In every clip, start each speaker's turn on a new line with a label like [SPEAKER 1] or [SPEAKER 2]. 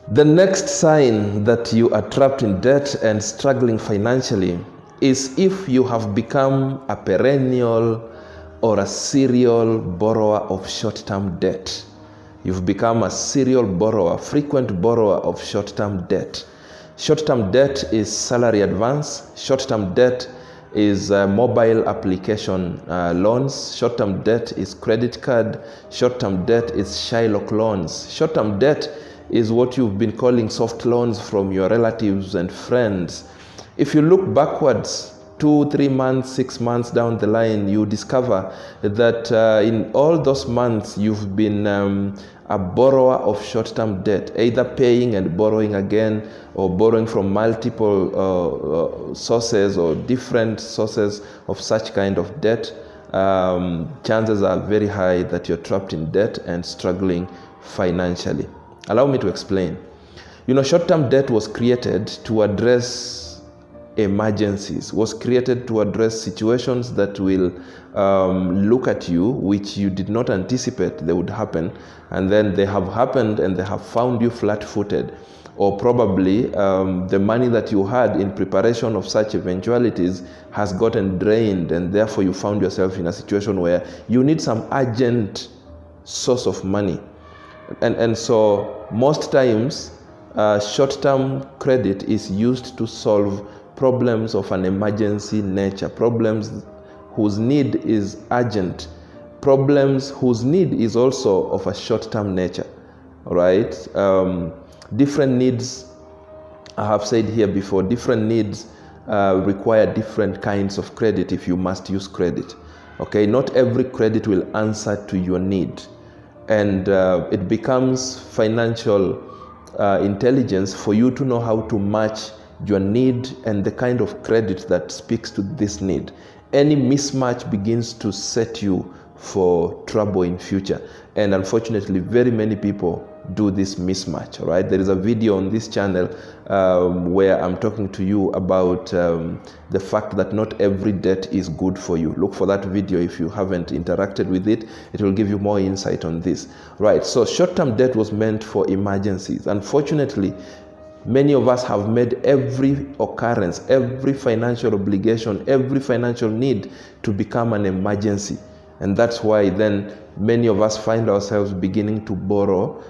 [SPEAKER 1] The next sign that you are trapped in debt and struggling financially is if you have become a perennial or a serial borrower of short-term debt. You've become a serial borrower, frequent borrower of short-term debt. Short-term debt is salary advance. Short-term debt is mobile application loans. Short-term debt is credit card. Short-term debt is Shylock loans. Short-term debt is what you've been calling soft loans from your relatives and friends. If you look backwards 2, 3 months, 6 months down the line, you discover that in all those months you've been a borrower of short-term debt, either paying and borrowing again, or borrowing from multiple sources or different sources of such kind of debt. Chances are very high that you're trapped in debt and struggling financially. Allow me to explain. Short-term debt was created to address emergencies, was created to address situations that will look at you, which you did not anticipate they would happen, and then they have happened and they have found you flat-footed. Or probably the money that you had in preparation of such eventualities has gotten drained, and therefore you found yourself in a situation where you need some urgent source of money. And so most times short-term credit is used to solve problems of an emergency nature, problems whose need is urgent, problems whose need is also of a short-term nature, right? Different needs, I have said here before, different needs require different kinds of credit if you must use credit. Okay, not every credit will answer to your need. And it becomes financial intelligence for you to know how to match your need and the kind of credit that speaks to this need. Any mismatch begins to set you for trouble in future. And unfortunately, very many people do this mismatch, right? There is a video on this channel where I'm talking to you about the fact that not every debt is good for you. Look for that video if you haven't interacted with it. It will give you more insight on this, right? So short-term debt was meant for emergencies. Unfortunately, many of us have made every occurrence, every financial obligation, every financial need to become an emergency. And that's why then many of us find ourselves beginning to borrow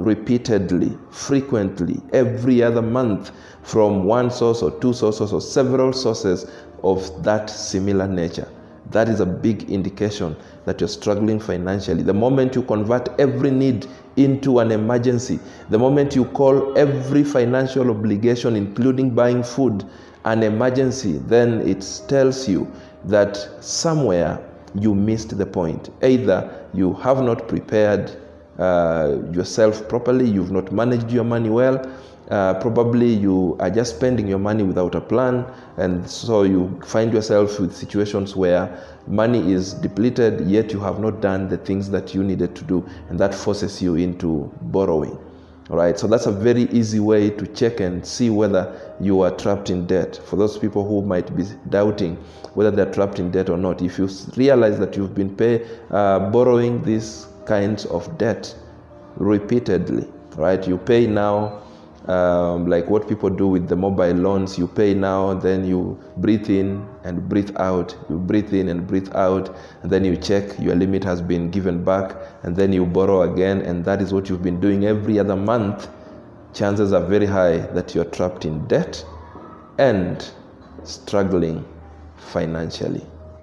[SPEAKER 1] repeatedly, frequently, every other month from one source or two sources or several sources of that similar nature. That is a big indication that you're struggling financially. The moment you convert every need into an emergency, the moment you call every financial obligation, including buying food, an emergency, then it tells you that somewhere you missed the point. Either you have not prepared yourself properly, you've not managed your money well, probably you are just spending your money without a plan, and so you find yourself with situations where money is depleted, yet you have not done the things that you needed to do, and that forces you into borrowing. All right, so that's a very easy way to check and see whether you are trapped in debt. For those people who might be doubting whether they're trapped in debt or not, if you realize that you've been borrowing these kinds of debt repeatedly, right? You pay now, like what people do with the mobile loans. You pay now, then you breathe in and breathe out. You breathe in and breathe out, and then you check your limit has been given back, and then you borrow again, and that is what you've been doing every other month. Chances are very high that you're trapped in debt and struggling financially.